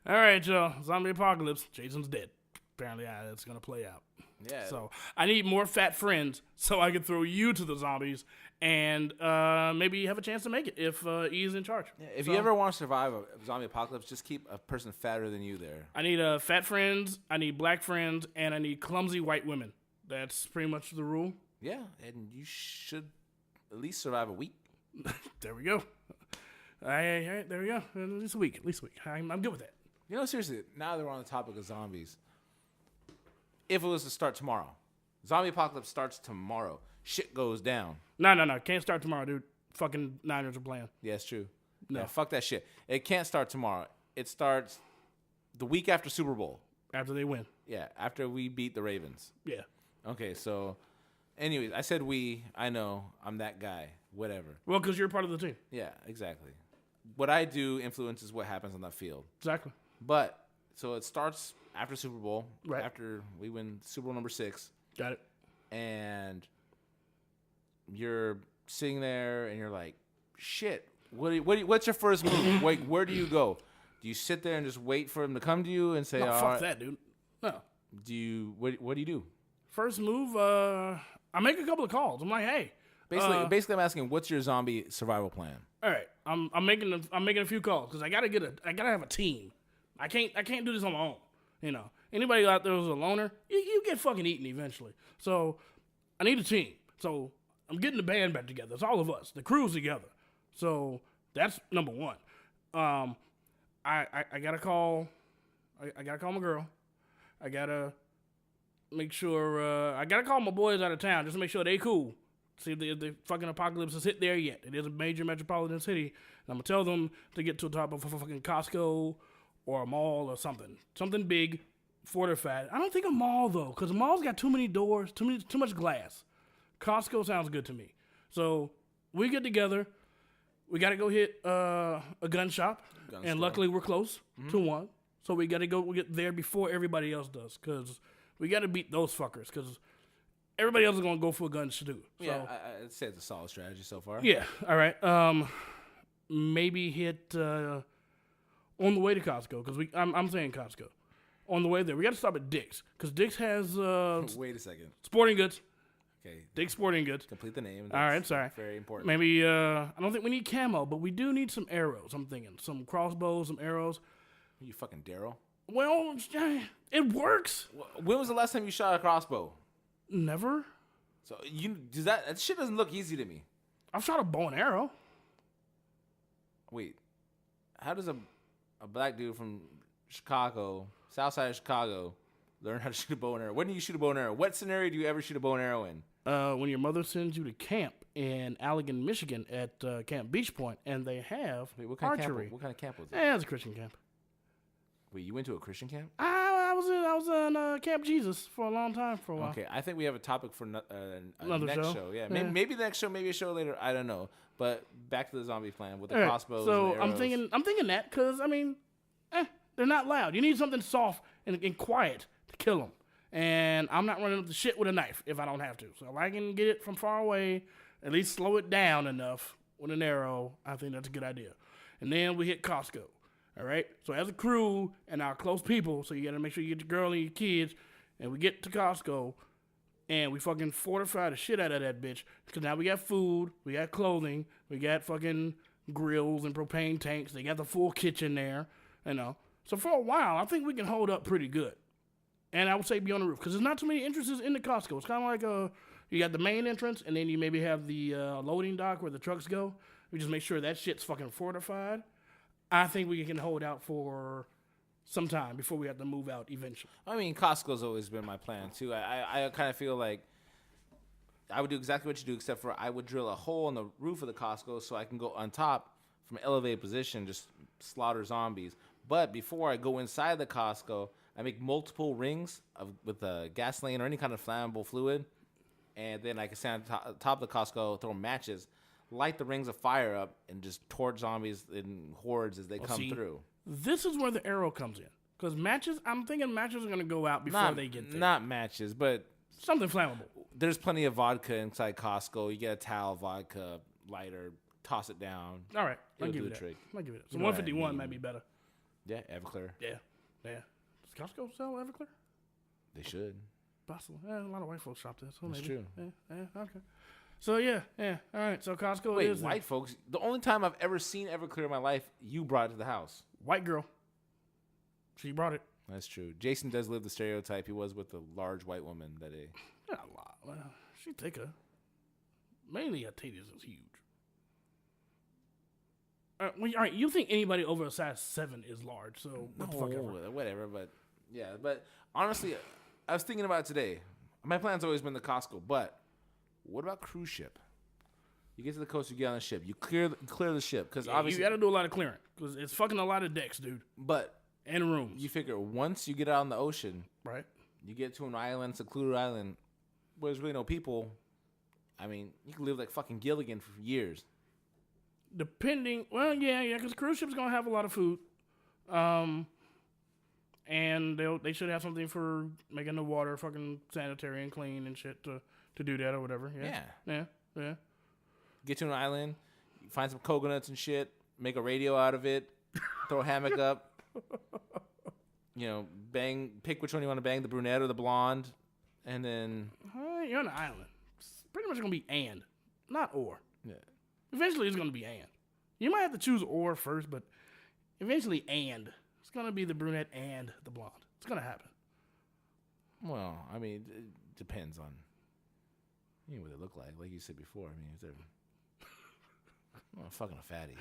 All right, y'all. Zombie apocalypse. Jason's dead. Apparently, that's gonna play out. Yeah. So I need more fat friends so I can throw you to the zombies and maybe have a chance to make it if E's in charge. Yeah, if So, you ever want to survive a zombie apocalypse, just keep a person fatter than you there. I need fat friends, I need black friends, and I need clumsy white women. That's pretty much the rule. Yeah, and you should at least survive a week. There we go. All right, there we go. At least a week. I'm good with that. You know, seriously, now that we're on the topic of zombies, if it was to start tomorrow, zombie apocalypse starts tomorrow, shit goes down. No. Can't start tomorrow, dude. Fucking Niners are playing. Yeah, it's true. No. Yeah, fuck that shit. It can't start tomorrow. It starts the week after Super Bowl. After they win. Yeah, after we beat the Ravens. Yeah. Okay, so, anyways, I said we. I know I'm that guy. Whatever. Well, because you're part of the team. Yeah, exactly. What I do influences what happens on that field. Exactly. But so it starts after Super Bowl, Right. after we win Super Bowl number 6, Got it. and you're sitting there and you're like, shit. What's your first move? Like, where do you go? Do you sit there and just wait for him to come to you and say, No, all fuck right? that, dude. No. Do you what do you do? First move, I make a couple of calls. I'm like, hey. Basically, I'm asking, what's your zombie survival plan? All right, I'm making a few calls because I gotta have a team. I can't do this on my own. You know, anybody out there who's a loner, you get fucking eaten eventually. So I need a team. So I'm getting the band back together. It's all of us, the crew's together. So that's number one. I gotta call. I gotta call my girl. I gotta make sure. I gotta call my boys out of town just to make sure they cool. See if the fucking apocalypse has hit there yet. It is a major metropolitan city. And I'm going to tell them to get to the top of a fucking Costco or a mall or something. Something big, fortified. I don't think a mall, though, because a mall's got too many doors, too much glass. Costco sounds good to me. So we get together. We got to go hit a gun shop. And luckily we're close to one. So we got to go get there before everybody else does because we got to beat those fuckers because everybody else is going to go for guns to do. So, Yeah, I'd say it's a solid strategy so far. yeah, all right. Maybe hit on the way to Costco because I'm saying Costco. On the way there, we got to stop at Dick's because Dick's has Wait a second. sporting goods. Okay. Dick's Sporting Goods. Complete the name. All right, sorry. Very important. Maybe I don't think we need camo, but we do need some arrows. I'm thinking some crossbows, some arrows. You fucking Daryl. Well, it works. When was the last time you shot a crossbow? Never. So that shit doesn't look easy to me. I've shot a bow and arrow. Wait, how does a black dude from Chicago, south side of Chicago, learn how to shoot a bow and arrow? When do you shoot a bow and arrow? What scenario do you ever shoot a bow and arrow in? When your mother sends you to camp in Allegan, Michigan at Camp Beach Point, and they have Wait, what kind archery. Of camp was it? Yeah, it's a Christian camp. Wait, you went to a Christian camp? I was in Camp Jesus for a long time for a while. Okay, I think we have a topic for Another next show? show. Yeah, Yeah. Maybe the next show, maybe a show later. I don't know. But back to the zombie plan with the All right, crossbows. so and I'm arrows. thinking that because I mean, they're not loud. You need something soft and quiet to kill them. And I'm not running up the shit with a knife if I don't have to. So if I can get it from far away, at least slow it down enough with an arrow, I think that's a good idea. And then we hit Costco. All right? So as a crew and our close people, so you got to make sure you get your girl and your kids, and we get to Costco, and we fucking fortify the shit out of that bitch. Because now we got food, we got clothing, we got fucking grills and propane tanks. They got the full kitchen there, you know. So for a while, I think we can hold up pretty good. And I would say be on the roof because there's not too many entrances in the Costco. It's kind of like you got the main entrance and then you maybe have the loading dock where the trucks go. We just make sure that shit's fucking fortified. I think we can hold out for some time before we have to move out eventually. I mean, Costco's always been my plan too. I kind of feel like I would do exactly what you do, except for I would drill a hole in the roof of the Costco so I can go on top from an elevated position, just slaughter zombies. But before I go inside the Costco, I make multiple rings with gasoline or any kind of flammable fluid, and then I can stand on top of the Costco, throw matches, light the rings of fire up, and just torch zombies in hordes as they come through. This is where the arrow comes in. Because matches, I'm thinking matches are going to go out before they get there. Not matches, but Something flammable. there's plenty of vodka inside Costco. You get a towel, vodka, lighter, toss it down. All right. I'll It'll give do it the that. trick. I'll give it that. So You know what I 151 mean. might be better. Yeah, Everclear. Yeah. Does Costco sell Everclear? They should. Possibly. Yeah, a lot of white folks shop there. So That's maybe. true. Yeah, okay. So yeah. All right. So Costco Wait, is white folks? The only time I've ever seen Everclear in my life, you brought it to the house. white girl. She brought it. That's true. Jason does live the stereotype. He was with a large white woman that day. Not a lot. Well, she thicker. Mainly her titties is huge. All right, you think anybody over a size 7 is large? So what the fuck ever. Whatever. But yeah, but honestly, I was thinking about it today. My plan's always been the Costco, but what about cruise ship? You get to the coast, you get on the ship, you clear the ship because Yeah, obviously you got to do a lot of clearing because it's fucking a lot of decks, dude, But and rooms. you figure once you get out on the ocean, Right. you get to an island, secluded island, where there's really no people I mean, you can live like fucking Gilligan for years. Depending, well, yeah, because cruise ship's gonna have a lot of food, and they should have something for making the water fucking sanitary and clean and shit to do that or whatever. Yeah. Get to an island, find some coconuts and shit, make a radio out of it, throw a hammock up. You know, pick which one you want to bang, the brunette or the blonde, and then you're on an island. It's pretty much gonna be and, not or. Yeah. Eventually, it's gonna be and. You might have to choose or first, but eventually, and it's gonna be the brunette and the blonde. It's gonna happen. Well, I mean, it depends on what they look like. Like you said before, I mean, if they're fucking a fatty,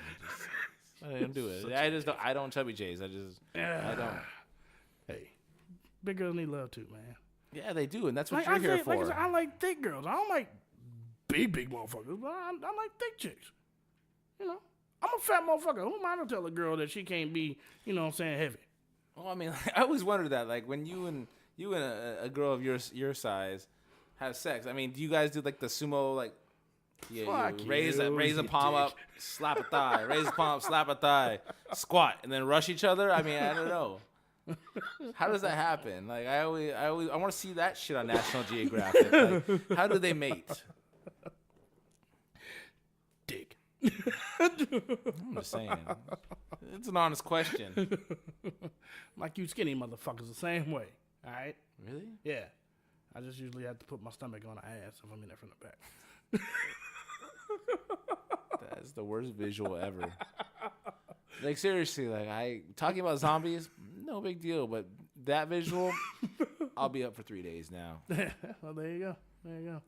I don't do it. I don't chubby J's. I don't. Hey, big girls need love too, man. Yeah, they do, and that's what Like, you're here for. Like I said, I like thick girls. I don't like big motherfuckers, but I like thick chicks. You know, I'm a fat motherfucker. Who am I to tell a girl that she can't be, you know what I'm saying, heavy? Well, I mean, I always wondered that. Like, when you and a girl of your size have sex, I mean, do you guys do like the sumo, like, Fuck raise you, a palm dick. up, slap a thigh, raise a palm up, slap a thigh, squat, and then rush each other? I mean, I don't know. How does that happen? Like, I want to see that shit on National Geographic. Like, how do they mate? Dick. I'm just saying. It's an honest question. Like you skinny motherfuckers the same way. All right? Really? Yeah. I just usually have to put my stomach on the ass if I'm in there from the back. That's the worst visual ever. Like, seriously, like, talking about zombies, no big deal, but that visual, I'll be up for 3 days now. Well, there you go.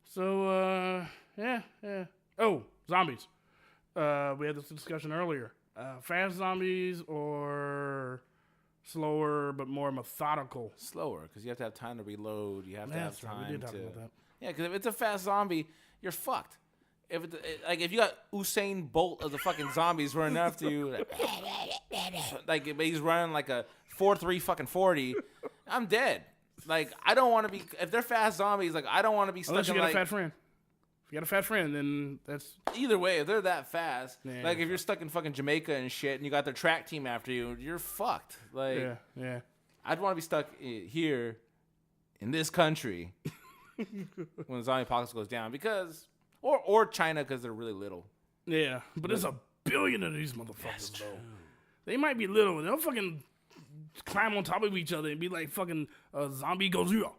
So, yeah. Oh, zombies. We had this discussion earlier. Fast zombies or slower but more methodical? Slower, because you have to have time to reload. You have to have time we did talk to. about that. Yeah, because if it's a fast zombie, you're fucked. If you got Usain Bolt of the fucking zombies running after you, like he's running like a 4.3 fucking 40, I'm dead. Like, I don't want to be. If they're fast zombies, like, I don't want to be stuck Unless you in got like. a fat friend. If you got a fat friend, then that's Either way, if they're that fast, Yeah, like if you're stuck in fucking Jamaica and shit, and you got their track team after you, you're fucked. Like, yeah. I'd want to be stuck here in this country when the zombie apocalypse goes down, because or China, because they're really little. Yeah, but there's a billion of these motherfuckers, though. They might be little, but they'll fucking climb on top of each other and be like fucking zombie Godzilla.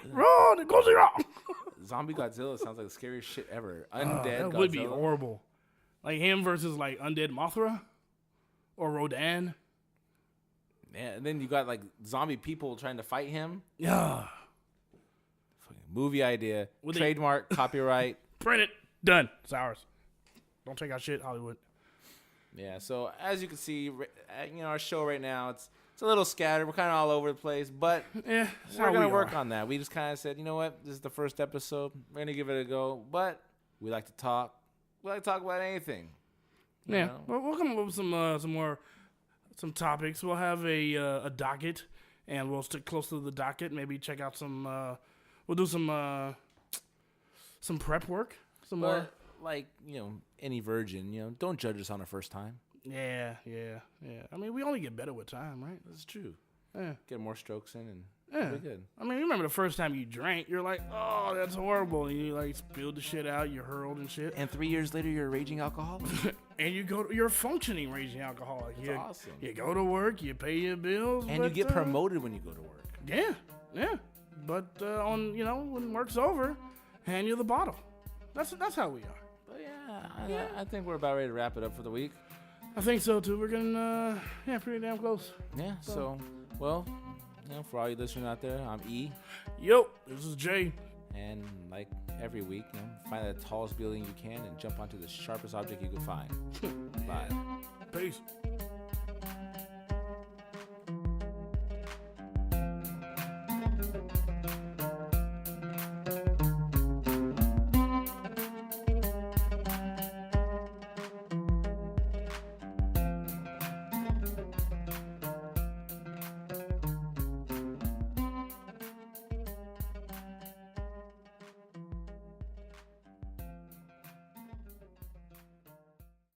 Run, Godzilla! Zombie Godzilla sounds like the scariest shit ever. Undead That Godzilla. would be horrible. Like him versus like Undead Mothra or Rodan. Yeah, and then you got like zombie people trying to fight him. Yeah. Fucking movie idea. With Trademark, copyright. Print it. Done. It's ours. Don't take our shit, Hollywood. Yeah, so as you can see, our show right now, it's a little scattered. We're kind of all over the place, but Yeah, we're going to work on that. We just kind of said, you know what? This is the first episode. We're going to give it a go, but we like to talk. We like to talk about anything. you Yeah, know? well, we'll come up with some topics. We'll have a docket, and we'll stick close to the docket. Maybe check out some. We'll do some prep work. Some more. But, like, any virgin, don't judge us on our first time. Yeah. I mean, we only get better with time, right? That's true. Yeah. Get more strokes in and Yeah. we're good. I mean, you remember the first time you drank? You're like, oh, that's horrible. And you like spilled the shit out. You hurled and shit. And 3 years later, you're a raging alcoholic? And you're a functioning raging alcoholic. That's awesome. You go to work, you pay your bills, And you get promoted when you go to work. Yeah. But when work's over, hand you the bottle. That's how we are. But yeah, I think we're about ready to wrap it up for the week. I think so too. We're getting pretty damn close. Yeah, so, well, for all you listeners out there, I'm E. Yo, this is Jay. And like every week, find the tallest building you can and jump onto the sharpest object you can find. Bye. Peace.